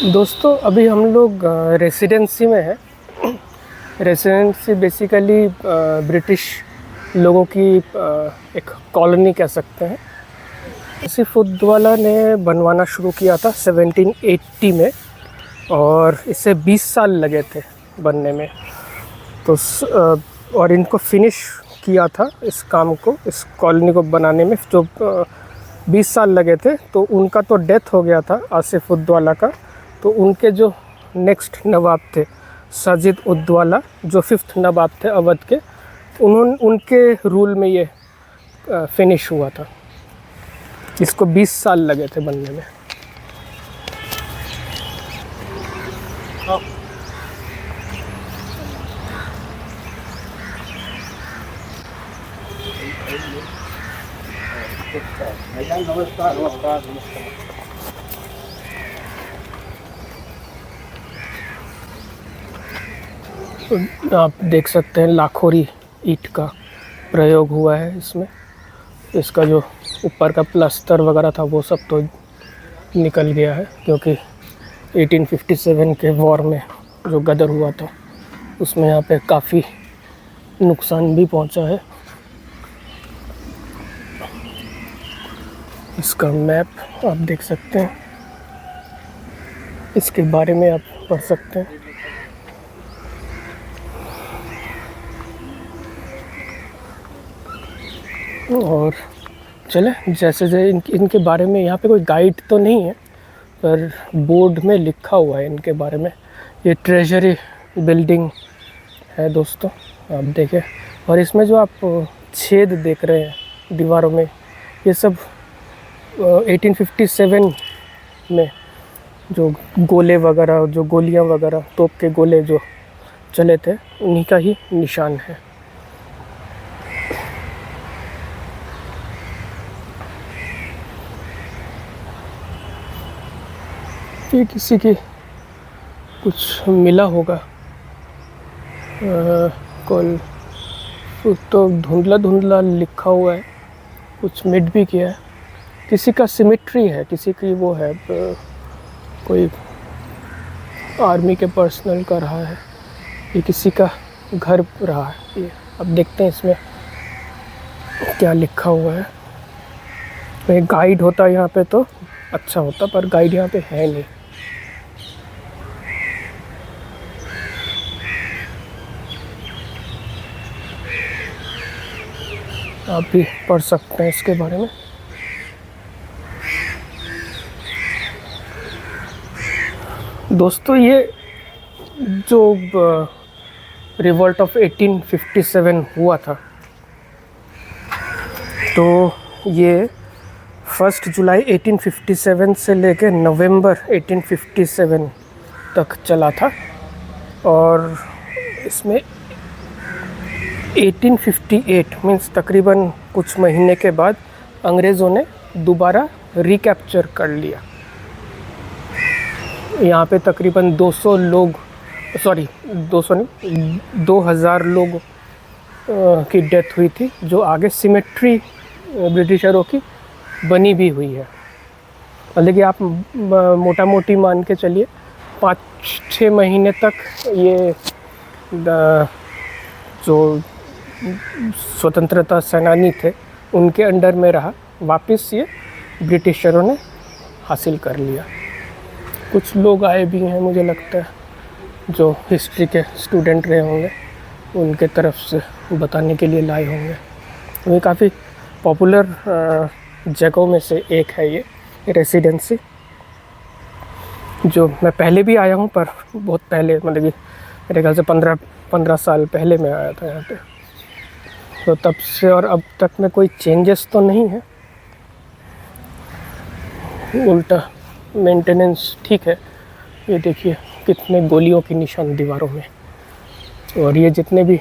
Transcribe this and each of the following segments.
दोस्तों अभी हम लोग रेसिडेंसी में हैं। रेसिडेंसी बेसिकली ब्रिटिश लोगों की एक कॉलोनी कह सकते हैं। आसिफ उद्दौला ने बनवाना शुरू किया था 1780 में और इसे 20 साल लगे थे बनने में। तो और इनको फिनिश किया था इस काम को, इस कॉलोनी को बनाने में जो 20 साल लगे थे। तो उनका तो डेथ हो गया था आसिफ उद्दौला का। तो उनके जो नेक्स्ट नवाब थे साजिद उद्दौला, जो 5th नवाब थे अवध के, उनके रूल में ये फिनिश हुआ था। इसको 20 साल लगे थे बनने में। नमस्कार नमस्कार नमस्कार। आप देख सकते हैं लाखोरी ईंट का प्रयोग हुआ है इसमें। इसका जो ऊपर का प्लास्टर वगैरह था वो सब तो निकल गया है, क्योंकि 1857 के वॉर में जो गदर हुआ था उसमें यहाँ पे काफ़ी नुकसान भी पहुँचा है। इसका मैप आप देख सकते हैं, इसके बारे में आप पढ़ सकते हैं। और चले जैसे इनके बारे में, यहाँ पे कोई गाइड तो नहीं है पर बोर्ड में लिखा हुआ है इनके बारे में। ये ट्रेजरी बिल्डिंग है दोस्तों, आप देखें। और इसमें जो आप छेद देख रहे हैं दीवारों में, ये सब 1857 में जो गोले वगैरह, जो गोलियां वगैरह, तोप के गोले जो चले थे, उन्हीं का ही निशान है। ये किसी की कुछ मिला होगा, कौन तो धुंधला धुंधला लिखा हुआ है, कुछ मिट भी किया है। किसी का सिमेट्री है, किसी की वो है, कोई आर्मी के पर्सनल का रहा है, ये किसी का घर रहा है। ये अब देखते हैं इसमें क्या लिखा हुआ है। तो एक गाइड होता यहाँ पे तो अच्छा होता, पर गाइड यहाँ पे है नहीं। आप भी पढ़ सकते हैं इसके बारे में। दोस्तों ये जो रिवॉल्ट ऑफ 1857 हुआ था, तो ये 1 जुलाई 1857 से लेकर नवंबर 1857 तक चला था। और इसमें 1858 मीन्स तकरीबन कुछ महीने के बाद अंग्रेज़ों ने दोबारा रिकैप्चर कर लिया। यहाँ पे तकरीबन 200 लोग, सॉरी 200 नहीं, 2000 लोग की डेथ हुई थी, जो आगे सिमेट्री ब्रिटिशरों की बनी भी हुई है। मतलब कि आप मोटा मोटी मान के चलिए 5-6 महीने तक ये जो स्वतंत्रता सेनानी थे उनके अंडर में रहा। वापस ये ब्रिटिशरों ने हासिल कर लिया। कुछ लोग आए भी हैं, मुझे लगता है, जो हिस्ट्री के स्टूडेंट रहे होंगे, उनके तरफ से बताने के लिए लाए होंगे। ये काफ़ी पॉपुलर जगहों में से एक है ये रेसिडेंसी, जो मैं पहले भी आया हूँ, पर बहुत पहले, मतलब कि मेरे ख्याल से 15 साल पहले मैं आया था यहाँ पे। तो तब से और अब तक में कोई चेंजेस तो नहीं है, उल्टा मेंटेनेंस ठीक है। ये देखिए कितने गोलियों के निशान दीवारों में, और ये जितने भी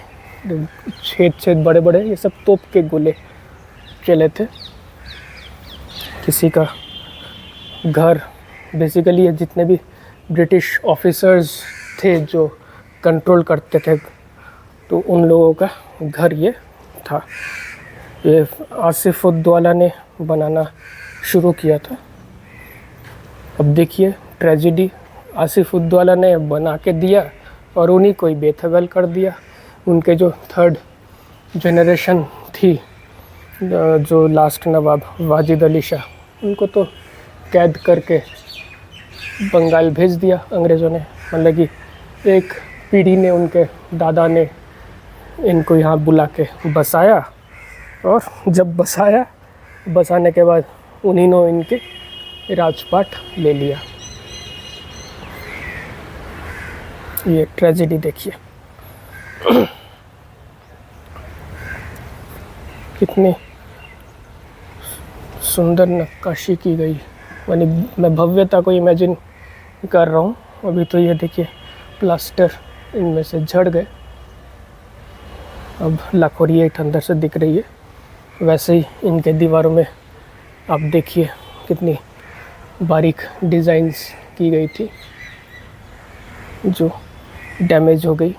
छेद बड़े बड़े, ये सब तोप के गोले चले थे। किसी का घर, बेसिकली ये जितने भी ब्रिटिश ऑफिसर्स थे जो कंट्रोल करते थे, तो उन लोगों का घर ये था। ये आसिफ उद्दौला ने बनाना शुरू किया था। अब देखिए ट्रेजेडी आसिफुद्दौला ने बना के दिया और उन्हीं को ही बेदखल कर दिया। उनके जो थर्ड जनरेशन थी, जो लास्ट नवाब वाजिद अली शाह, उनको तो कैद करके बंगाल भेज दिया अंग्रेज़ों ने। मतलब कि एक पीढ़ी ने, उनके दादा ने इनको यहाँ बुला के बसाया, और जब बसाने के बाद उन्हीं ने इनके राजपाट ले लिया। ये ट्रेजेडी देखिए कितनी सुंदर नक्काशी की गई। यानी मैं भव्यता को इमेजिन कर रहा हूँ। अभी तो ये देखिए प्लास्टर इनमें से झड़ गए, अब लाखोरी ईंट अंदर से दिख रही है। वैसे ही इनके दीवारों में आप देखिए कितनी बारीक डिज़ाइंस की गई थी जो डैमेज हो गई।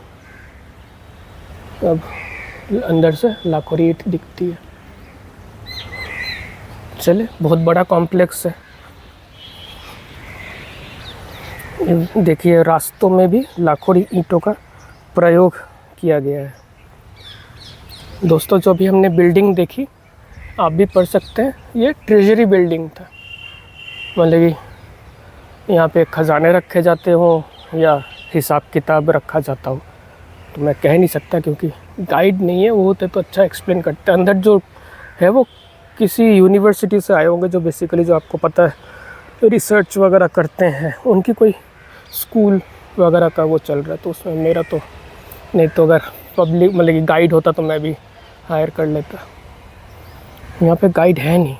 अब अंदर से लाखोरी ईंट दिखती है। चले, बहुत बड़ा कॉम्प्लेक्स है। देखिए रास्तों में भी लाखोरी ईंटों का प्रयोग किया गया है। दोस्तों, जो भी हमने बिल्डिंग देखी, आप भी पढ़ सकते हैं, ये ट्रेजरी बिल्डिंग था। मतलब कि यहाँ पे खजाने रखे जाते हों या हिसाब किताब रखा जाता हो, तो मैं कह नहीं सकता क्योंकि गाइड नहीं है। वो होते तो अच्छा एक्सप्लेन करते। अंदर जो है वो किसी यूनिवर्सिटी से आए होंगे, जो बेसिकली, जो आपको पता है, रिसर्च वगैरह करते हैं। उनकी कोई स्कूल वगैरह का वो चल रहा है। तो उसमें मेरा तो नहीं, तो अगर पब्लिक मतलब कि गाइड होता तो मैं भी हायर कर लेता। यहाँ पे गाइड है नहीं।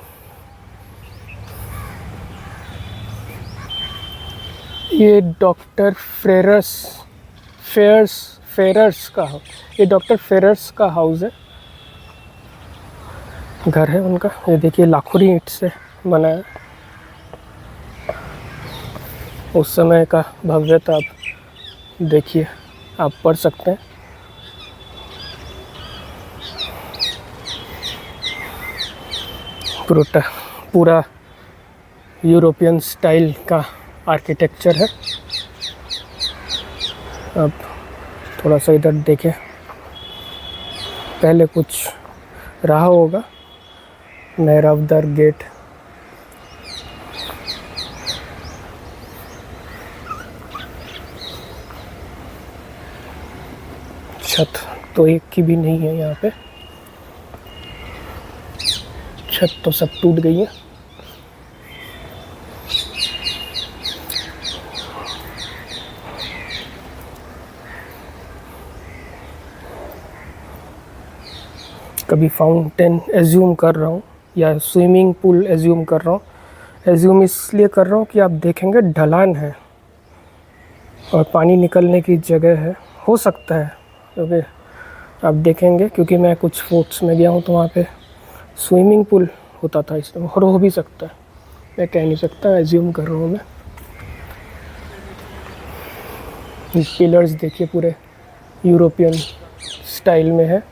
ये डॉक्टर फेरर्स का, ये डॉक्टर फेरर्स का हाउस है, घर है उनका। ये देखिए लाखोरी ईंट से बना है। उस समय का भव्यता आप देखिए, आप पढ़ सकते हैं। पूरा यूरोपियन स्टाइल का आर्किटेक्चर है। अब थोड़ा सा इधर देखें, पहले कुछ रहा होगा। मेहराबदार गेट, छत तो एक की भी नहीं है यहाँ पे। छत तो सब टूट गई है। कभी फाउंटेन एज्यूम कर रहा हूँ या स्विमिंग पूल एज्यूम कर रहा हूँ। एज्यूम इसलिए कर रहा हूँ कि आप देखेंगे ढलान है और पानी निकलने की जगह है। हो सकता है, क्योंकि आप देखेंगे, क्योंकि मैं कुछ फोर्ट्स में गया हूँ तो वहाँ पे स्विमिंग पूल होता था। इसमें और हो भी सकता है, मैं कह नहीं सकता, एज्यूम कर रहा हूँ मैं। पिलर्स देखिए पूरे यूरोपियन स्टाइल में है।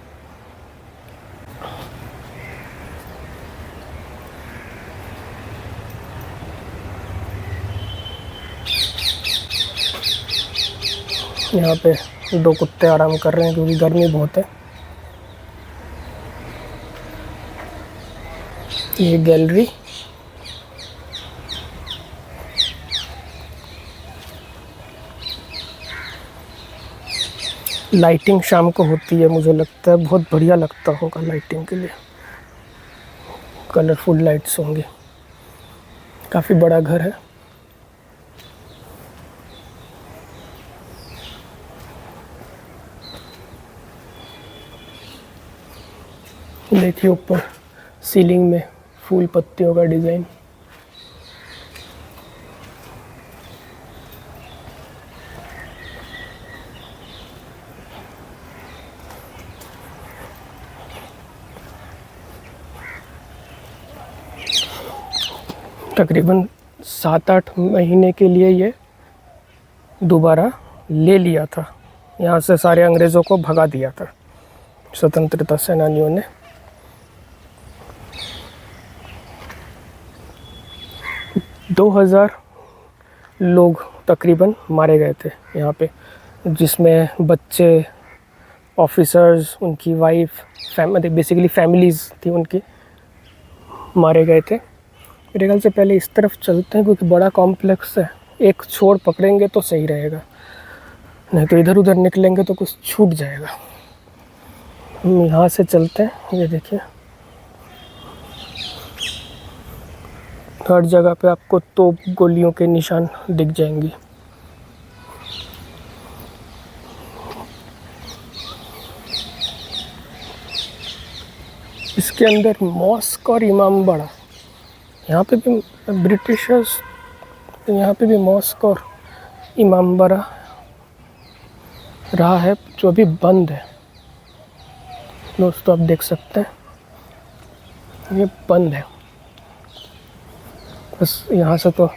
यहाँ पे दो कुत्ते आराम कर रहे हैं क्योंकि गर्मी बहुत है। ये गैलरी, लाइटिंग शाम को होती है, मुझे लगता है बहुत बढ़िया लगता होगा लाइटिंग के लिए। कलरफुल लाइट्स होंगे। काफ़ी बड़ा घर है। देखिए ऊपर सीलिंग में फूल पत्तियों का डिज़ाइन। तकरीबन 7-8 महीने के लिए ये दोबारा ले लिया था। यहाँ से सारे अंग्रेज़ों को भगा दिया था स्वतंत्रता सेनानियों ने। दो 2000 लोग तकरीबन मारे गए थे यहाँ पे, जिसमें बच्चे, ऑफिसर्स, उनकी वाइफ, बेसिकली फैमिलीज़ थी उनकी, मारे गए थे। मेरे ख्याल से पहले इस तरफ चलते हैं क्योंकि बड़ा कॉम्प्लेक्स है, एक छोर पकड़ेंगे तो सही रहेगा, नहीं तो इधर उधर निकलेंगे तो कुछ छूट जाएगा। हम यहाँ से चलते हैं। ये देखिए, हर जगह पे आपको तोप गोलियों के निशान दिख जाएंगे। इसके अंदर मॉस्क और इमाम बाड़ा, यहाँ पे भी ब्रिटिशर्स, यहाँ पे भी मॉस्क और इमाम बाड़ा रहा है जो अभी बंद है। दोस्तों आप देख सकते हैं ये बंद है, बस यहाँ से तो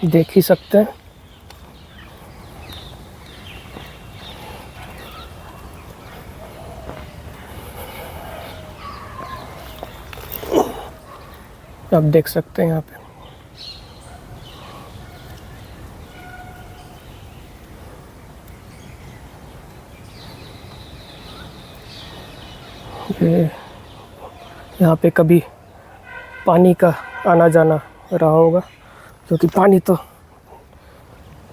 देख ही सकते हैं। आप देख सकते हैं यहाँ पे यहाँ पे कभी पानी का आना जाना रहा होगा, क्योंकि पानी तो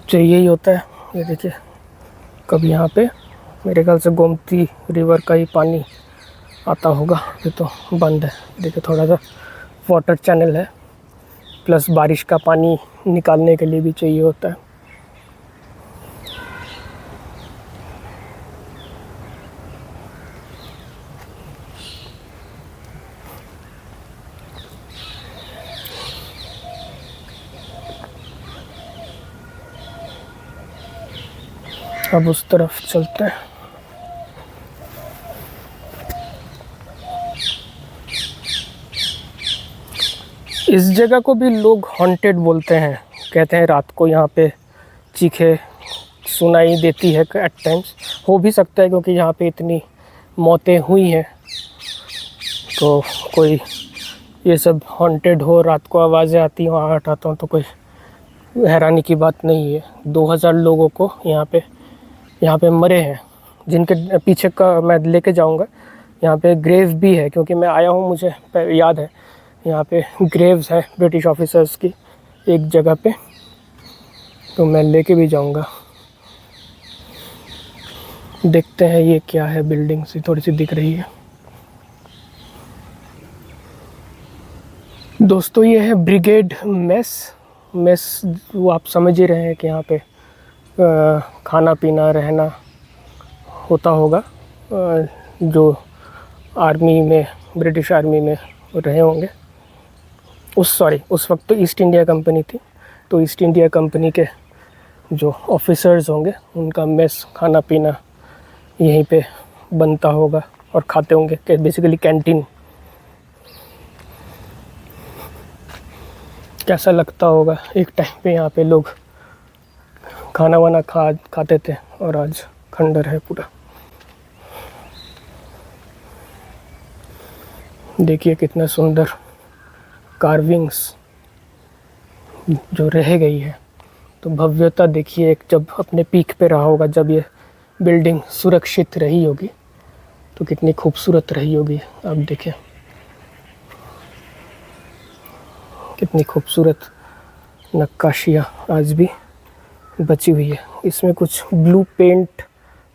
चाहिए ही होता है। ये देखिए, कभी यहाँ पे मेरे ख्याल से गोमती रिवर का ही पानी आता होगा। ये तो बंद है। देखिए, थोड़ा सा वाटर चैनल है, प्लस बारिश का पानी निकालने के लिए भी चाहिए होता है। अब उस तरफ चलते हैं। इस जगह को भी लोग हॉन्टेड बोलते हैं, कहते हैं रात को यहाँ पे चीखें सुनाई देती है एट टाइम्स। हो भी सकता है क्योंकि यहाँ पे इतनी मौतें हुई हैं, तो कोई ये सब हॉन्टेड हो, रात को आवाज़ें आती हो, आहट आता हो, तो कोई हैरानी की बात नहीं है। 2000 लोगों को यहाँ पे मरे हैं, जिनके पीछे का मैं लेके जाऊँगा। यहाँ पे ग्रेव भी है, क्योंकि मैं आया हूँ, मुझे याद है यहाँ पे ग्रेव्स है ब्रिटिश ऑफिसर्स की एक जगह पे, तो मैं लेके भी जाऊँगा। देखते हैं ये क्या है, बिल्डिंग सी थोड़ी सी दिख रही है। दोस्तों ये है ब्रिगेड मेस। वो आप समझ ही रहे हैं कि यहाँ पे खाना पीना रहना होता होगा। जो आर्मी में, ब्रिटिश आर्मी में रहे होंगे। उस वक्त तो ईस्ट इंडिया कंपनी थी, तो ईस्ट इंडिया कंपनी के जो ऑफिसर्स होंगे उनका मेस, खाना पीना यहीं पे बनता होगा और खाते होंगे, बेसिकली कैंटीन। कैसा लगता होगा एक टाइम पे यहाँ पे लोग खाना वाना खाते थे, और आज खंडर है पूरा। देखिए कितना सुंदर कार्विंग्स जो रह गई है। तो भव्यता देखिए, एक जब अपने पीक पे रहा होगा, जब ये बिल्डिंग सुरक्षित रही होगी तो कितनी खूबसूरत रही होगी। आप देखें कितनी खूबसूरत नक्काशियाँ आज भी बची हुई है। इसमें कुछ ब्लू पेंट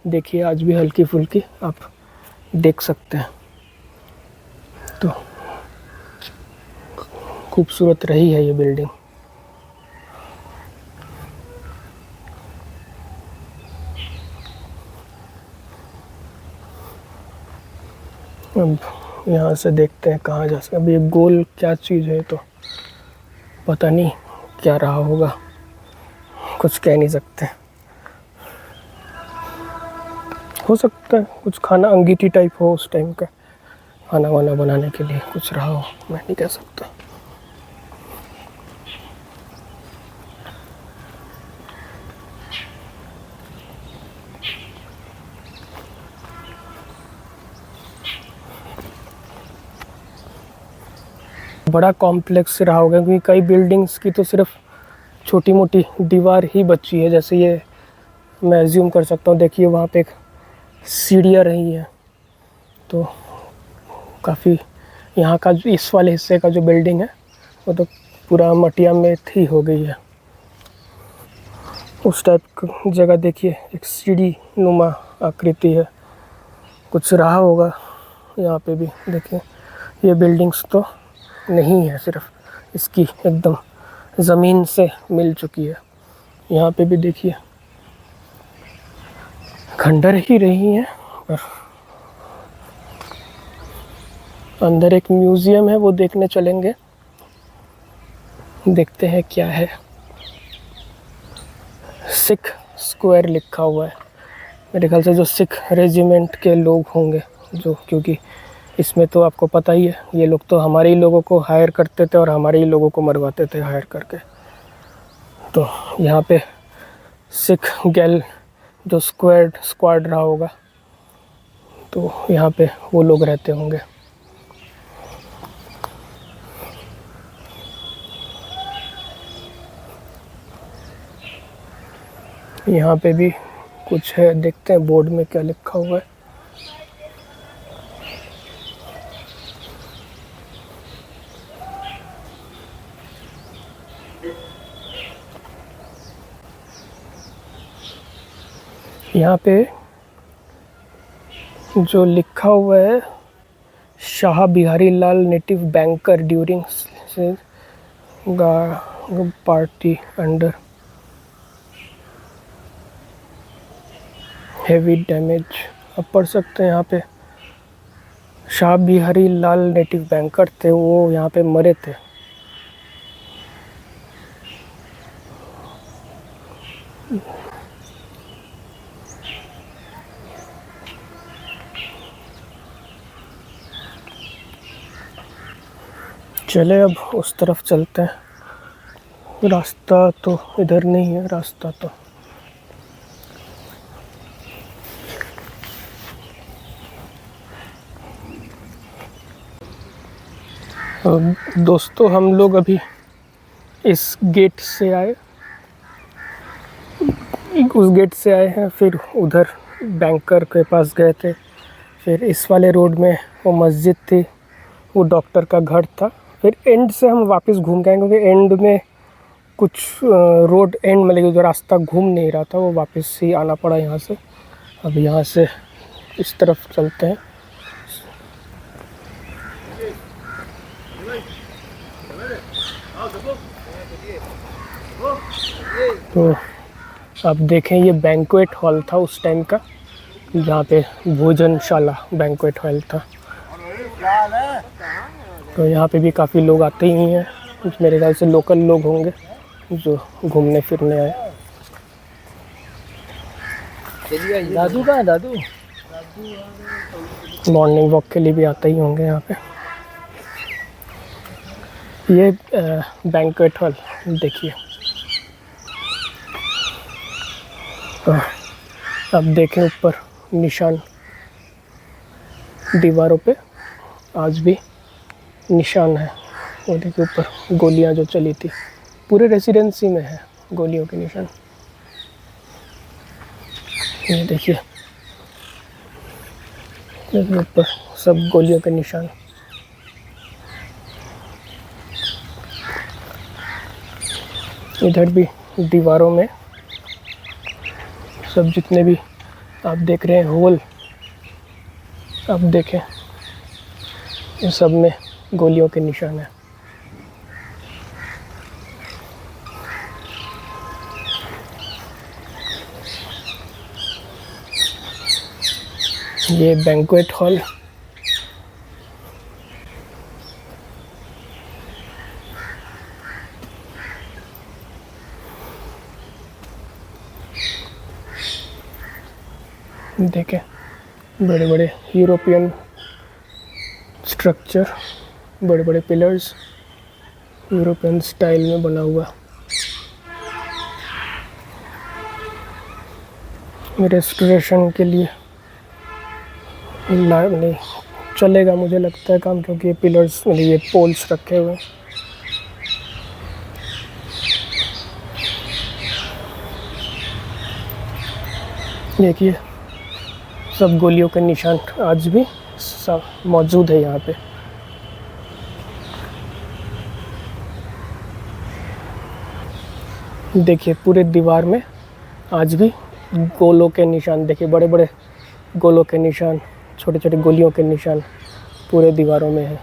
देखिए आज भी हल्की फुल्की आप देख सकते हैं। तो खूबसूरत रही है ये बिल्डिंग। अब यहाँ से देखते हैं कहाँ जा सकते हैं। अब ये गोल क्या चीज़ है तो पता नहीं क्या रहा होगा, कुछ कह नहीं सकते। हो सकता है कुछ खाना अंगीठी टाइप हो, उस टाइम का खाना वाना बनाने के लिए कुछ रहा हो, मैं नहीं कह सकता। बड़ा कॉम्प्लेक्स रहा होगा, क्योंकि कई बिल्डिंग्स की तो सिर्फ छोटी मोटी दीवार ही बची है, जैसे ये मैं एज्यूम कर सकता हूँ। देखिए वहाँ पे एक सीढ़ियाँ रही हैं, तो काफ़ी यहाँ का इस वाले हिस्से का जो बिल्डिंग है वो तो पूरा मटिया में थी हो गई है। उस टाइप की जगह देखिए, एक सीढ़ी नुमा आकृति है, कुछ रहा होगा यहाँ पे भी। देखिए ये बिल्डिंग्स तो नहीं है, सिर्फ इसकी एकदम ज़मीन से मिल चुकी है। यहाँ पे भी देखिए खंडर ही रही हैं, पर अंदर एक म्यूज़ियम है, वो देखने चलेंगे, देखते हैं क्या है। सिख स्क्वायर लिखा हुआ है, मेरे ख्याल से जो सिख रेजिमेंट के लोग होंगे जो, क्योंकि इसमें तो आपको पता ही है ये लोग तो हमारे ही लोगों को हायर करते थे और हमारे ही लोगों को मरवाते थे हायर करके। तो यहाँ पे सिख गैल जो स्क्वाड रहा होगा, तो यहाँ पे वो लोग रहते होंगे। यहाँ पे भी कुछ है, देखते हैं बोर्ड में क्या लिखा हुआ है। यहाँ पे जो लिखा हुआ है, Shah Bihari Lal native banker during party under heavy damage. अब पढ़ सकते हैं यहाँ पे, शाह बिहारी लाल नेटिव बैंकर थे, वो यहाँ पे मरे थे। चले अब उस तरफ चलते हैं, रास्ता तो इधर नहीं है, रास्ता तो दोस्तों हम लोग अभी इस गेट से आए, उस गेट से आए हैं, फिर उधर बैंकर के पास गए थे, फिर इस वाले रोड में वो मस्जिद थी, वो डॉक्टर का घर था, फिर एंड से हम वापस घूम गए क्योंकि एंड में कुछ रोड एंड में लगे, जो रास्ता घूम नहीं रहा था, वो वापस ही आना पड़ा यहाँ से। अब यहाँ से इस तरफ चलते हैं। तो आप देखें ये बैंक्वेट हॉल था उस टाइम का, जहाँ पे भोजनशाला बैंक्वेट हॉल था। तो यहाँ पे भी काफ़ी लोग आते ही हैं, कुछ मेरे ख्याल से लोकल लोग होंगे जो घूमने फिरने आए। दादू कहाँ है? दादू मॉर्निंग वॉक के लिए भी आते ही होंगे यहाँ पे। ये बैंक्वेट हॉल देखिए। अब देखें ऊपर निशान, दीवारों पे आज भी निशान है। वो देखिए ऊपर गोलियां जो चली थी, पूरे रेसिडेंसी में है गोलियों के निशान। ये देखिए ऊपर सब गोलियों के निशान। इधर भी दीवारों में सब जितने भी आप देख रहे हैं होल, आप देखें इन सब में गोलियों के निशान हैं। ये बैंक्वेट हॉल देखें, बड़े बड़े यूरोपियन स्ट्रक्चर, बड़े बड़े पिलर्स, यूरोपियन स्टाइल में बना हुआ। रेस्टोरेशन के लिए नहीं चलेगा मुझे लगता है काम, क्योंकि ये पिलर्स, ये पोल्स रखे हुए हैं। देखिए सब गोलियों के निशान आज भी सब मौजूद है यहाँ पे। देखिए पूरे दीवार में आज भी गोलों के निशान, देखिए बड़े बड़े गोलों के निशान, छोटे छोटे गोलियों के निशान पूरे दीवारों में है।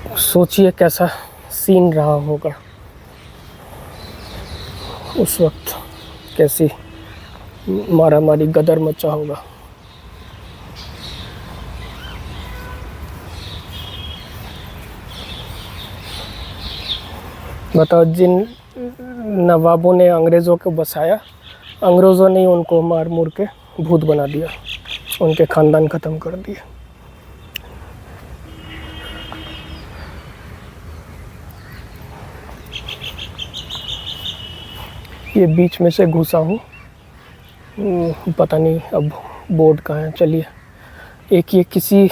तो सोचिए कैसा सीन रहा होगा उस वक्त, कैसी मारामारी गदर मचा होगा। बताओ, जिन नवाबों ने अंग्रेज़ों को बसाया, अंग्रेज़ों ने उनको मार मुर के भूत बना दिया, उनके ख़ानदान ख़त्म कर दिए। ये बीच में से घुसा हूँ, पता नहीं अब बोर्ड कहाँ है। चलिए, एक ये किसी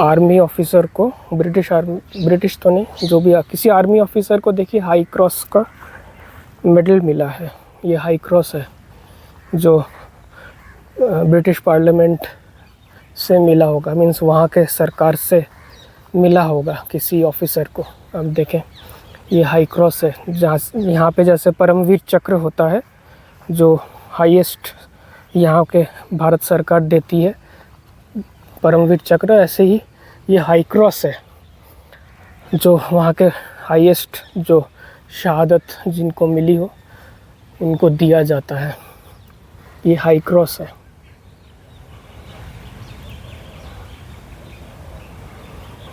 आर्मी ऑफिसर को, ब्रिटिश तो नहीं, जो भी किसी आर्मी ऑफिसर को देखिए हाई क्रॉस का मेडल मिला है। ये हाई क्रॉस है जो ब्रिटिश पार्लियामेंट से मिला होगा, मीन्स वहाँ के सरकार से मिला होगा किसी ऑफिसर को। अब देखें ये हाई क्रॉस है, जहाँ यहाँ पे जैसे परमवीर चक्र होता है जो हाईएस्ट यहाँ के भारत सरकार देती है परमवीर चक्र, ऐसे ही ये हाई क्रॉस है जो वहाँ के हाईएस्ट जो शहादत जिनको मिली हो उनको दिया जाता है। ये हाई क्रॉस है।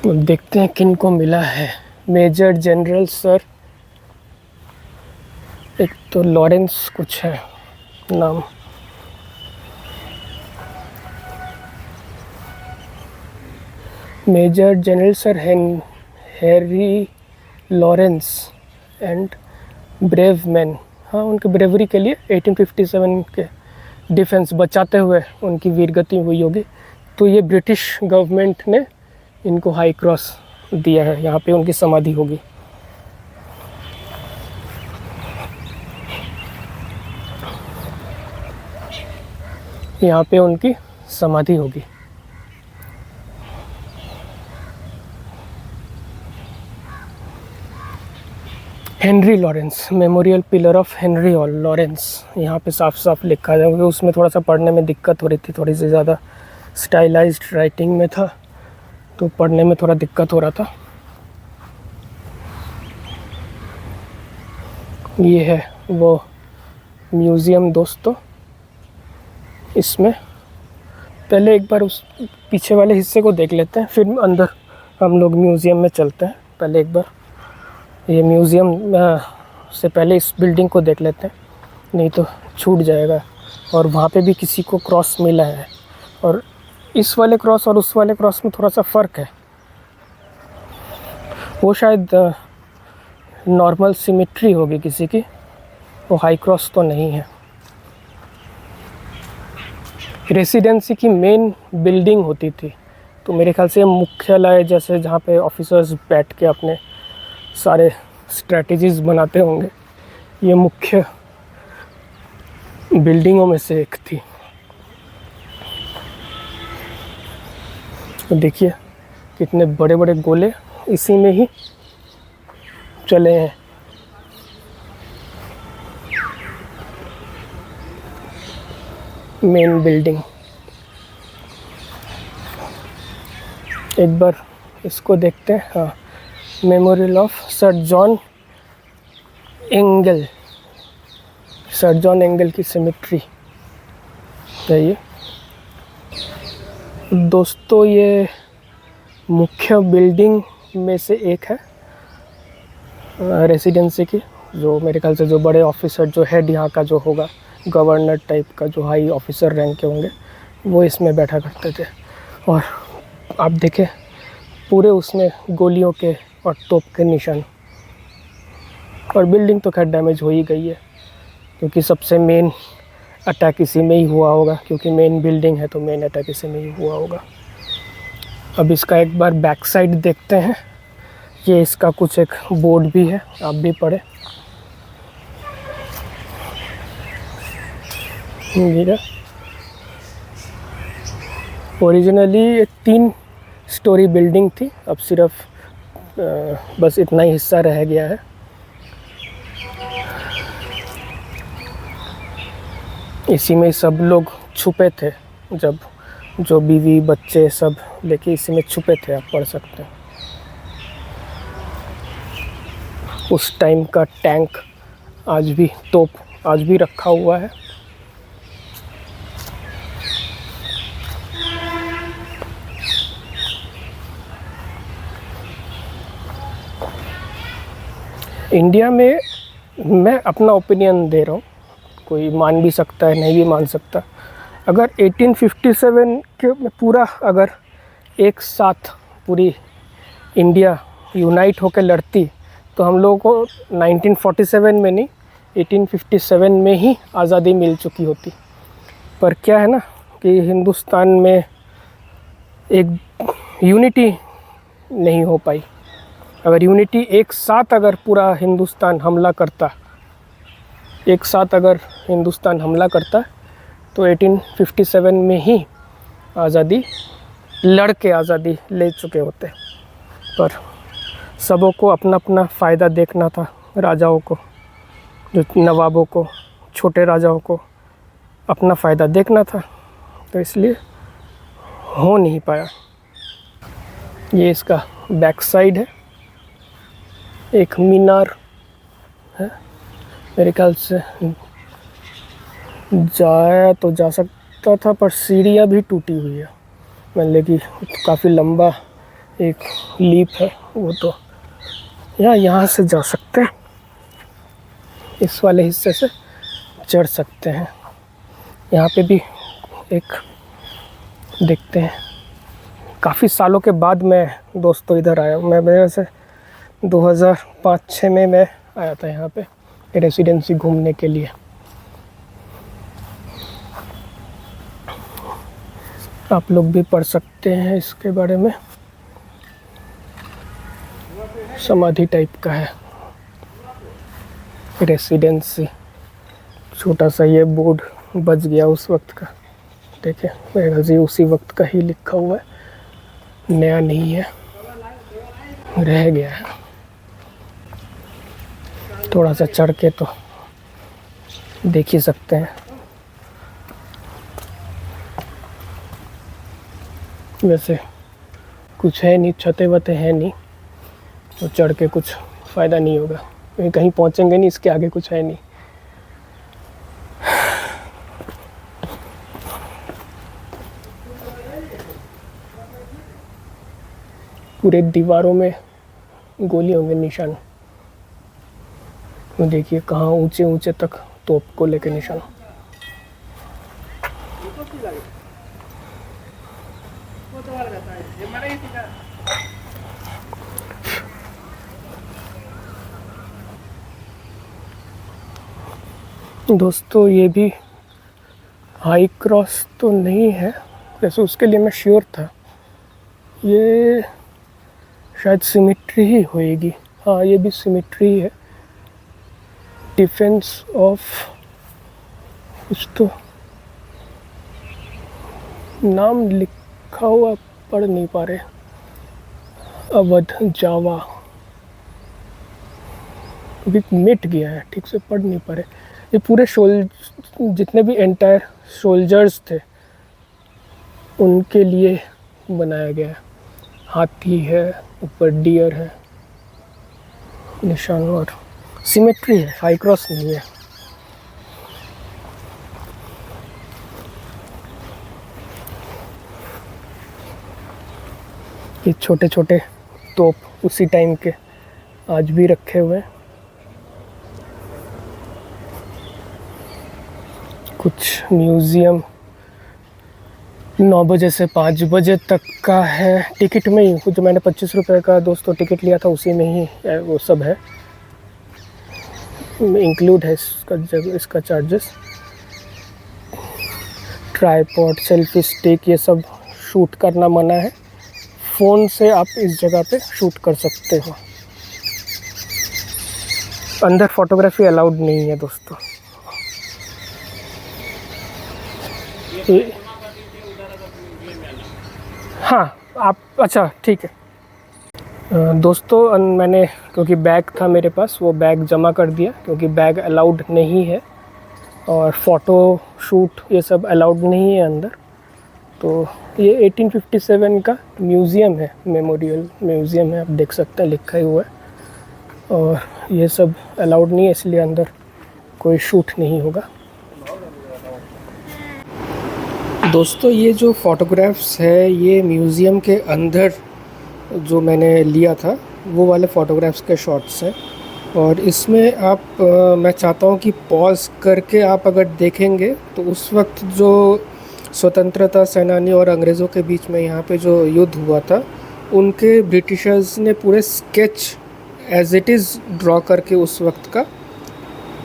तो देखते हैं किन को मिला है। मेजर जनरल सर, एक तो लॉरेंस कुछ है नाम, Major General Sir Harry Lawrence and brave man. हाँ, उनके ब्रेवरी के लिए 1857 के डिफेंस बचाते हुए उनकी वीरगति हुई होगी। तो ये ब्रिटिश गवर्नमेंट ने इनको हाई क्रॉस दिया है। यहाँ पे उनकी समाधि होगी। यहाँ पे उनकी समाधि होगी। Henry Lawrence, memorial pillar of Henry Lawrence, यहाँ पे साफ साफ लिखा है। उसमें थोड़ा सा पढ़ने में दिक्कत हो रही थी, थोड़ी सी ज़्यादा स्टाइलाइज्ड राइटिंग में था तो पढ़ने में थोड़ा दिक्कत हो रहा था। ये है वो म्यूज़ियम दोस्तों। इसमें पहले एक बार उस पीछे वाले हिस्से को देख लेते हैं, फिर अंदर हम लोग म्यूज़ियम में चलते हैं। पहले एक बार ये म्यूज़ियम से पहले इस बिल्डिंग को देख लेते हैं, नहीं तो छूट जाएगा। और वहाँ पे भी किसी को क्रॉस मिला है, और इस वाले क्रॉस और उस वाले क्रॉस में थोड़ा सा फ़र्क है। वो शायद नॉर्मल सिमेट्री होगी किसी की, वो हाई क्रॉस तो नहीं है। रेसिडेंसी की मेन बिल्डिंग होती थी, तो मेरे ख्याल से मुख्यालय जैसे जहाँ पे ऑफिसर्स बैठ के अपने सारे स्ट्रैटेजीज बनाते होंगे, ये मुख्य बिल्डिंगों में से एक थी। तो देखिए कितने बड़े बड़े गोले इसी में ही चले हैं। मेन बिल्डिंग, एक बार इसको देखते हैं। हाँ, memorial of sir John angle, sir John angle की सिमेट्री है ये दोस्तों। ये मुख्य बिल्डिंग में से एक है रेसिडेंसी की, जो मेरे ख्याल से जो बड़े ऑफिसर, जो हेड यहाँ का जो होगा, गवर्नर टाइप का जो हाई ऑफिसर रैंक के होंगे, वो इसमें बैठा करते थे। और आप देखें पूरे उसमें गोलियों के और तोप के निशान। और बिल्डिंग तो खैर डैमेज हो ही गई है, क्योंकि सबसे मेन अटैक इसी में ही हुआ होगा, क्योंकि मेन बिल्डिंग है तो मेन अटैक इसी में ही हुआ होगा। अब इसका एक बार बैक साइड देखते हैं। ये इसका कुछ एक बोर्ड भी है, आप भी पढ़े। गिरा। ओरिजिनली 3 स्टोरी बिल्डिंग थी, अब सिर्फ बस इतना ही हिस्सा रह गया है। इसी में सब लोग छुपे थे, जब जो बीवी बच्चे सब लेके इसी में छुपे थे, आप पढ़ सकते हैं। उस टाइम का टैंक आज भी, तोप आज भी रखा हुआ है। इंडिया में मैं अपना ओपिनियन दे रहा हूँ, कोई मान भी सकता है, नहीं भी मान सकता। अगर 1857 के पूरा अगर एक साथ पूरी इंडिया यूनाइट होकर लड़ती, तो हम लोगों को 1947 में नहीं, 1857 में ही आज़ादी मिल चुकी होती। पर क्या है ना कि हिंदुस्तान में एक यूनिटी नहीं हो पाई। अगर यूनिटी एक साथ अगर पूरा हिंदुस्तान हमला करता, एक साथ अगर हिंदुस्तान हमला करता, तो 1857 में ही आज़ादी, लड़ के आज़ादी ले चुके होते। पर सबों को अपना अपना फ़ायदा देखना था, राजाओं को, जो नवाबों को, छोटे राजाओं को अपना फ़ायदा देखना था, तो इसलिए हो नहीं पाया। ये इसका बैक साइड है, एक मीनार है, मेरे ख्याल से जाया तो जा सकता था, पर सीढ़ियाँ भी टूटी हुई है, मतलब कि काफ़ी लंबा एक लीप है वो, तो यहाँ से जा सकते हैं, इस वाले हिस्से से चढ़ सकते हैं। यहाँ पे भी एक देखते हैं, काफ़ी सालों के बाद मैं दोस्तों इधर आया हूँ। मैं मेरे से 2005-06 में मैं आया था यहाँ पे रेसिडेंसी घूमने के लिए। आप लोग भी पढ़ सकते हैं इसके बारे में, समाधि टाइप का है रेसिडेंसी। छोटा सा ये बोर्ड बच गया उस वक्त का, देखिए मेरे ख्याल से उसी वक्त का ही लिखा हुआ है, नया नहीं है, रह गया है। थोड़ा सा चढ़ के तो देख ही सकते हैं। वैसे कुछ है नहीं, छते वते हैं नहीं, तो चढ़ के कुछ फ़ायदा नहीं होगा, कहीं पहुंचेंगे नहीं, इसके आगे कुछ है नहीं। पूरे दीवारों में गोलियों के निशान, तो देखिए कहाँ ऊंचे ऊंचे तक तोप को लेके निशान। दोस्तों ये भी हाई क्रॉस तो नहीं है, वैसे उसके लिए मैं श्योर था, ये शायद सिमेट्री ही होएगी। हाँ ये भी सिमेट्री है, डिफेंस ऑफ कुछ तो नाम लिखा हुआ, पढ़ नहीं पा रहे, अवध जावा, अभी मिट गया है, ठीक से पढ़ नहीं पा रहे। ये पूरे जितने भी एंटायर सोल्जर्स थे उनके लिए बनाया गया है। हाथी है, ऊपर डियर है, निशान, और सिमेट्री है, हाई क्रॉस नहीं है। ये छोटे छोटे तोप उसी टाइम के आज भी रखे हुए हैं। कुछ म्यूज़ियम 9 बजे से 5 बजे तक का है, टिकट में ही, जो मैंने 25 रुपये का दोस्तों टिकट लिया था उसी में ही वो सब है, इंक्लूड है इसका चार्जेस। ट्राइपॉड, सेल्फी स्टिक, ये सब शूट करना मना है, फ़ोन से आप इस जगह पे शूट कर सकते हो, अंदर फोटोग्राफी अलाउड नहीं है दोस्तों। ये- हाँ आप, अच्छा ठीक है। दोस्तों मैंने, क्योंकि बैग था मेरे पास, वो बैग जमा कर दिया, क्योंकि बैग अलाउड नहीं है और फ़ोटो शूट ये सब अलाउड नहीं है अंदर। तो ये 1857 का म्यूज़ियम है, मेमोरियल म्यूज़ियम है, आप देख सकते हैं लिखा ही हुआ है। और ये सब अलाउड नहीं है, इसलिए अंदर कोई शूट नहीं होगा। दोस्तों ये जो फ़ोटोग्राफ्स है, ये म्यूज़ियम के अंदर जो मैंने लिया था वो वाले फ़ोटोग्राफ्स के शॉट्स हैं। और इसमें आप मैं चाहता हूँ कि पॉज करके आप अगर देखेंगे तो उस वक्त जो स्वतंत्रता सेनानी और अंग्रेज़ों के बीच में यहाँ पे जो युद्ध हुआ था, उनके ब्रिटिशर्स ने पूरे sketch as it is draw करके उस वक्त का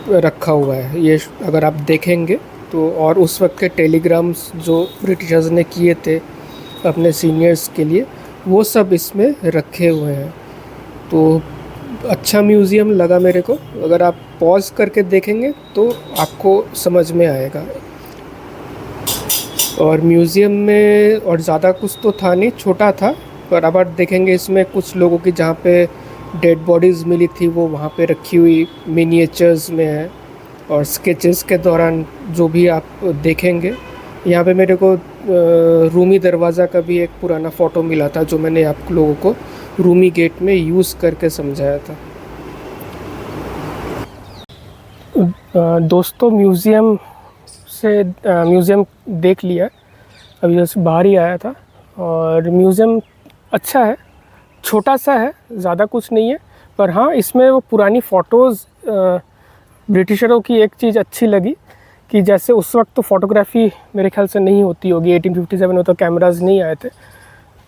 रखा हुआ है। ये अगर आप देखेंगे तो, और उस वक्त के टेलीग्राम्स जो ब्रिटिशर्स ने किए थे अपने सीनियर्स के लिए, वो सब इसमें रखे हुए हैं। तो अच्छा म्यूज़ियम लगा मेरे को। अगर आप पॉज करके देखेंगे तो आपको समझ में आएगा। और म्यूज़ियम में और ज़्यादा कुछ तो था नहीं, छोटा था, पर अब आप देखेंगे इसमें कुछ लोगों की जहाँ पे डेड बॉडीज़ मिली थी वो वहाँ पे रखी हुई मिनिएचर्स में है। और स्केचेस के दौरान जो भी आप देखेंगे, यहाँ पे मेरे को रूमी दरवाज़ा का भी एक पुराना फ़ोटो मिला था, जो मैंने आप लोगों को रूमी गेट में यूज़ करके समझाया था। दोस्तों म्यूज़ियम देख लिया, अभी जैसे बाहर ही आया था। और म्यूज़ियम अच्छा है, छोटा सा है, ज़्यादा कुछ नहीं है। पर हाँ, इसमें वो पुरानी फ़ोटोज़, ब्रिटिशरों की एक चीज़ अच्छी लगी कि जैसे उस वक्त तो फ़ोटोग्राफ़ी मेरे ख्याल से नहीं होती होगी, 1857 में तो कैमराज़ नहीं आए थे।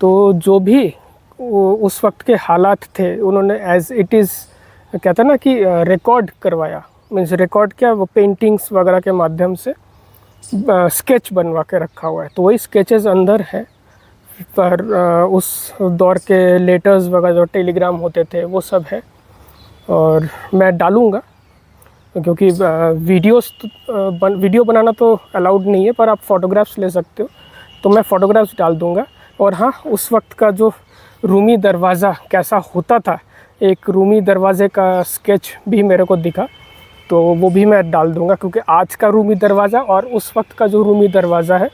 तो जो भी वो उस वक्त के हालात थे, उन्होंने एज़ इट इज़, कहते हैं ना कि रिकॉर्ड करवाया। मीन्स रिकॉर्ड क्या, वो पेंटिंग्स वगैरह के माध्यम से स्केच बनवा के रखा हुआ है। तो वही स्केचेस अंदर है। पर उस दौर के लेटर्स वगैरह जो टेलीग्राम होते थे वो सब है। और मैं डालूँगा, क्योंकि वीडियो बनाना तो अलाउड नहीं है, पर आप फ़ोटोग्राफ्स ले सकते हो, तो मैं फ़ोटोग्राफ्स डाल दूँगा। और हाँ, उस वक्त का जो रूमी दरवाज़ा कैसा होता था, एक रूमी दरवाज़े का स्केच भी मेरे को दिखा, तो वो भी मैं डाल दूँगा। क्योंकि आज का रूमी दरवाज़ा और उस वक्त का जो रूमी दरवाज़ा है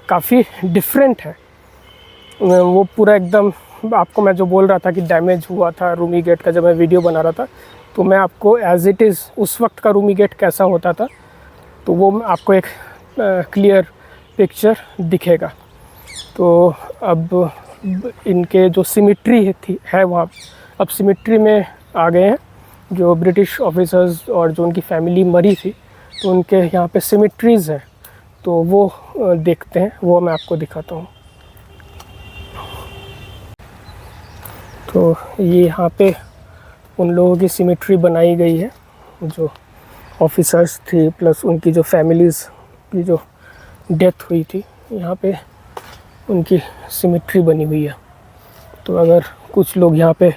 काफ़ी डिफरेंट है। वो पूरा एकदम, आपको मैं जो बोल रहा था कि डैमेज हुआ था रूमी गेट का, जब मैं वीडियो बना रहा था, तो मैं आपको एज़ इट इज़ उस वक्त का रूमी गेट कैसा होता था, तो वो आपको एक क्लियर पिक्चर दिखेगा। तो अब इनके जो सिमेट्री है वहाँ, अब सिमेट्री में आ गए हैं। जो ब्रिटिश ऑफिसर्स और जो उनकी फैमिली मरी थी, तो उनके यहाँ पे सिमेट्रीज़ हैं, तो वो देखते हैं, वो मैं आपको दिखाता हूँ। तो ये यहाँ पे उन लोगों की सिमेट्री बनाई गई है, जो ऑफिसर्स थी प्लस उनकी जो फैमिलीज़ की जो डेथ हुई थी, यहाँ पे उनकी सिमेट्री बनी हुई है। तो अगर कुछ लोग यहाँ पे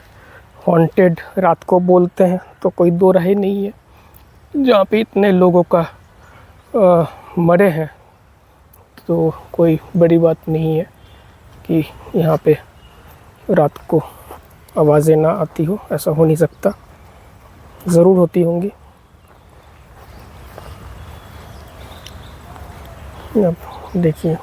हॉन्टेड रात को बोलते हैं, तो कोई दो राय नहीं है। जहाँ पे इतने लोगों का मरे हैं, तो कोई बड़ी बात नहीं है कि यहाँ पे रात को आवाज़ें ना आती हो, ऐसा हो नहीं सकता, ज़रूर होती होंगी। अब देखिए,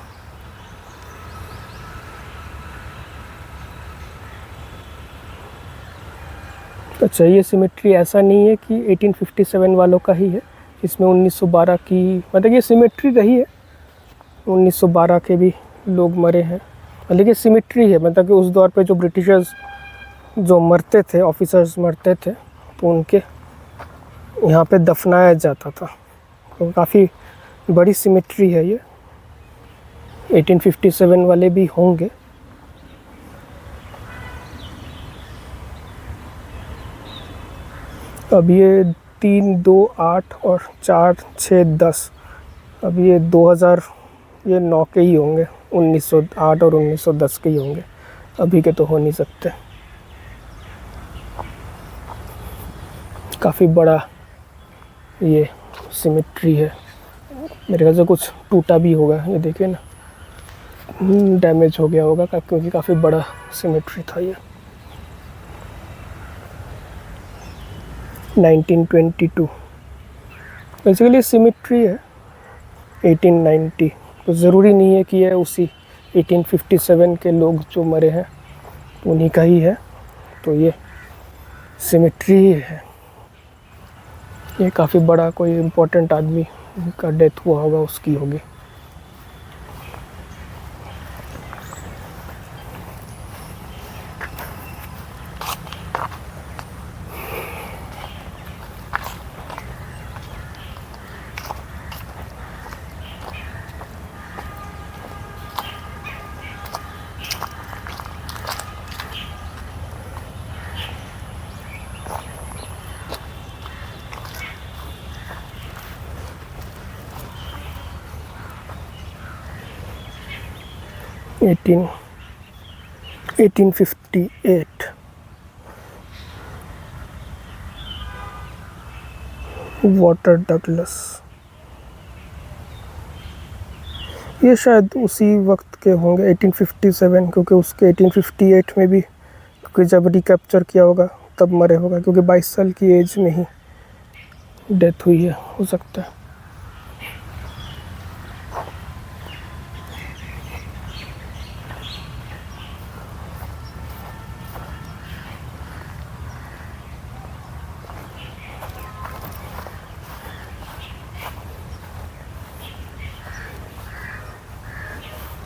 अच्छा ये सिमेट्री ऐसा नहीं है कि 1857 वालों का ही है, इसमें 1912 की, मतलब ये सिमेट्री रही है, 1912 के भी लोग मरे हैं। लेकिन सिमेट्री है, मतलब कि उस दौर पे जो ब्रिटिशर्स जो मरते थे, ऑफिसर्स मरते थे, तो उनके यहाँ पे दफनाया जाता था। तो काफ़ी बड़ी सिमेट्री है ये, 1857 वाले भी होंगे। अब ये 3, 2, 8 और 4, 6, 10, अब ये 2009 के ही होंगे, 1908 और 1910 के ही होंगे, अभी के तो हो नहीं सकते। काफ़ी बड़ा ये सिमेट्री है। मेरे ख्याल से कुछ टूटा भी होगा, ये देखिए ना, डैमेज हो गया होगा क्योंकि काफ़ी बड़ा सिमेट्री था ये। 1922 बेसिकली सिमेट्री है 1890, तो ज़रूरी नहीं है कि यह उसी 1857 के लोग जो मरे हैं उन्हीं का ही है, तो ये सिमेट्री ही है। ये काफ़ी बड़ा कोई इम्पोर्टेंट आदमी का डेथ हुआ होगा, उसकी होगी। एटीन 1858 वाटर डगलस, ये शायद उसी वक्त के होंगे 1857, क्योंकि उसके 1858 में भी, क्योंकि जब रिकैप्चर किया होगा तब मरे होगा, क्योंकि 22 साल की एज में ही डेथ हुई है, हो सकता है।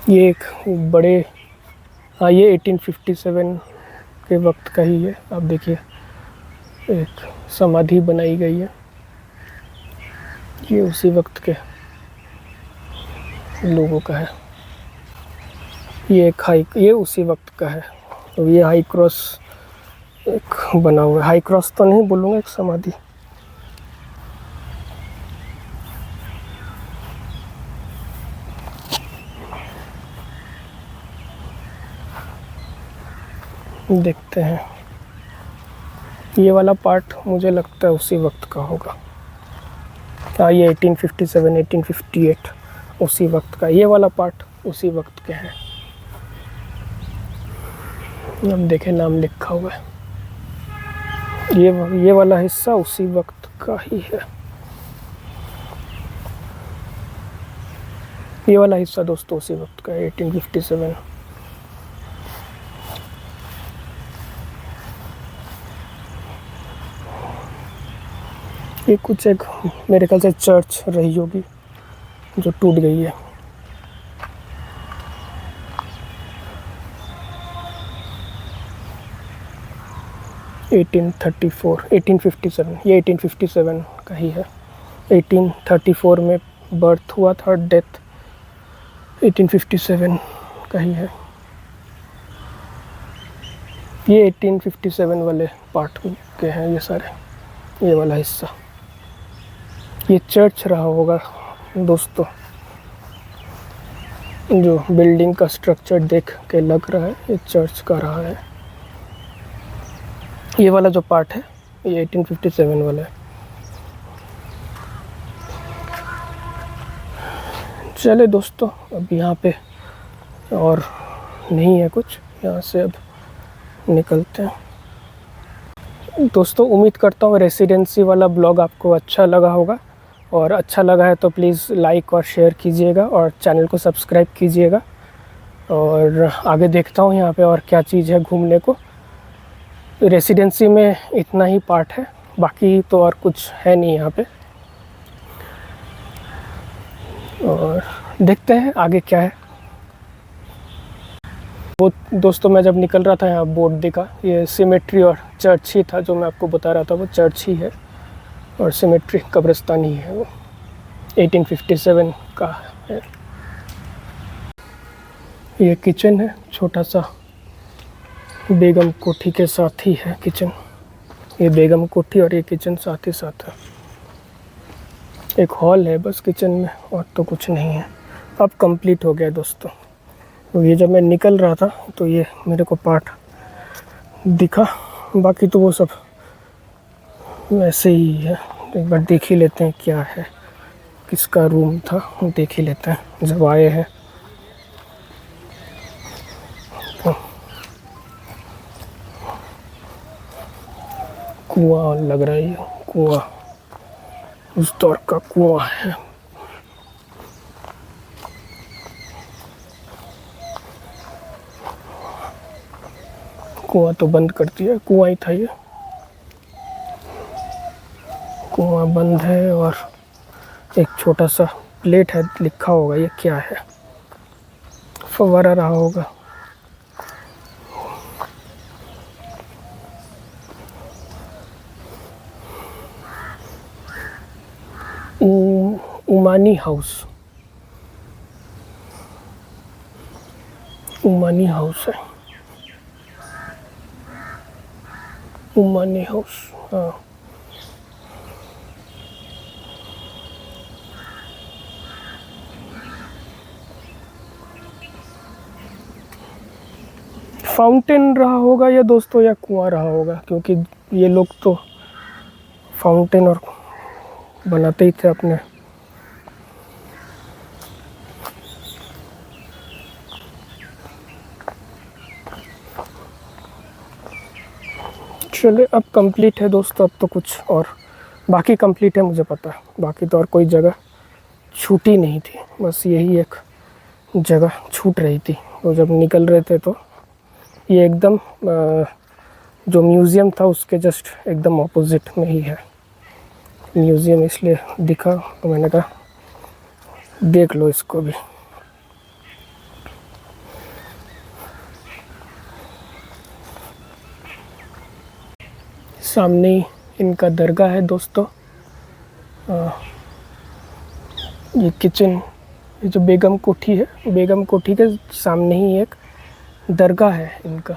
ये एक बड़े, हाँ ये 1857 के वक्त का ही है। आप देखिए एक समाधि बनाई गई है, ये उसी वक्त के लोगों का है। ये एक ये उसी वक्त का है। तो ये हाई क्रॉस एक बना हुआ है, हाई क्रॉस तो नहीं बोलूँगा, एक समाधि। देखते हैं, ये वाला पार्ट मुझे लगता है उसी वक्त का होगा। हाँ ये 1857 1858 उसी वक्त का, ये वाला पार्ट उसी वक्त के हैं। अब देखें नाम लिखा हुआ है, ये वाला हिस्सा उसी वक्त का ही है। ये वाला हिस्सा दोस्तों उसी वक्त का है 1857। ये कुछ एक मेरे ख्याल से चर्च रही होगी जो टूट गई है। ये 1857 का ही है। 1834 में बर्थ हुआ था, डेथ 1857 का ही है। ये 1857 वाले पार्ट के हैं ये सारे, ये वाला हिस्सा। ये चर्च रहा होगा दोस्तों, जो बिल्डिंग का स्ट्रक्चर देख के लग रहा है ये चर्च का रहा है। ये वाला जो पार्ट है ये 1857 वाला है। चले दोस्तों, अब यहाँ पे और नहीं है कुछ, यहाँ से अब निकलते हैं। दोस्तों उम्मीद करता हूँ रेसिडेंसी वाला ब्लॉग आपको अच्छा लगा होगा, और अच्छा लगा है तो प्लीज़ लाइक और शेयर कीजिएगा और चैनल को सब्सक्राइब कीजिएगा। और आगे देखता हूँ यहाँ पे और क्या चीज़ है घूमने को। रेसिडेंसी में इतना ही पार्ट है, बाकी तो और कुछ है नहीं यहाँ पे। और देखते हैं आगे क्या है। वो दोस्तों मैं जब निकल रहा था यहाँ बोर्ड दिखा, ये सिमेट्री और चर्च ही था जो मैं आपको बता रहा था, वो चर्च ही है और सिमेट्री कब्रिस्तान ही है। वो 1857 का है। ये किचन है, छोटा सा बेगम कोठी के साथ ही है किचन। ये बेगम कोठी और ये किचन साथ ही साथ है। एक हॉल है बस किचन में, और तो कुछ नहीं है। अब कंप्लीट हो गया दोस्तों। तो ये जब मैं निकल रहा था तो ये मेरे को पार्ट दिखा, बाकी तो वो सब वैसे ही है। एक बार देख ही लेते हैं क्या है, किसका रूम था देख ही लेते हैं जब आए हैं। तो कुआं लग रहा है, कुआं उस दौर का कुआं है। कुआं तो बंद कर दिया, कुआं ही था ये। कुआं बंद है और एक छोटा सा प्लेट है, लिखा होगा ये क्या है, फव्वारा रहा होगा। उमानी हाउस, उमानी हाउस है, उमानी हाउस। हाँ, फाउंटेन रहा होगा या दोस्तों, या कुआं रहा होगा, क्योंकि ये लोग तो फाउंटेन और बनाते ही थे अपने। चलिए अब कंप्लीट है दोस्तों, अब तो कुछ और बाकी कंप्लीट है, मुझे पता है। बाकी तो और कोई जगह छूटी नहीं थी, बस यही एक जगह छूट रही थी। तो जब निकल रहे थे तो ये एकदम जो म्यूज़ियम था उसके जस्ट एकदम ऑपोजिट में ही है म्यूज़ियम, इसलिए दिखा तो मैंने कहा देख लो इसको भी। सामने ही इनका दरगाह है दोस्तों। ये किचन, ये जो बेगम कोठी है, बेगम कोठी के सामने ही एक दरगाह है इनका।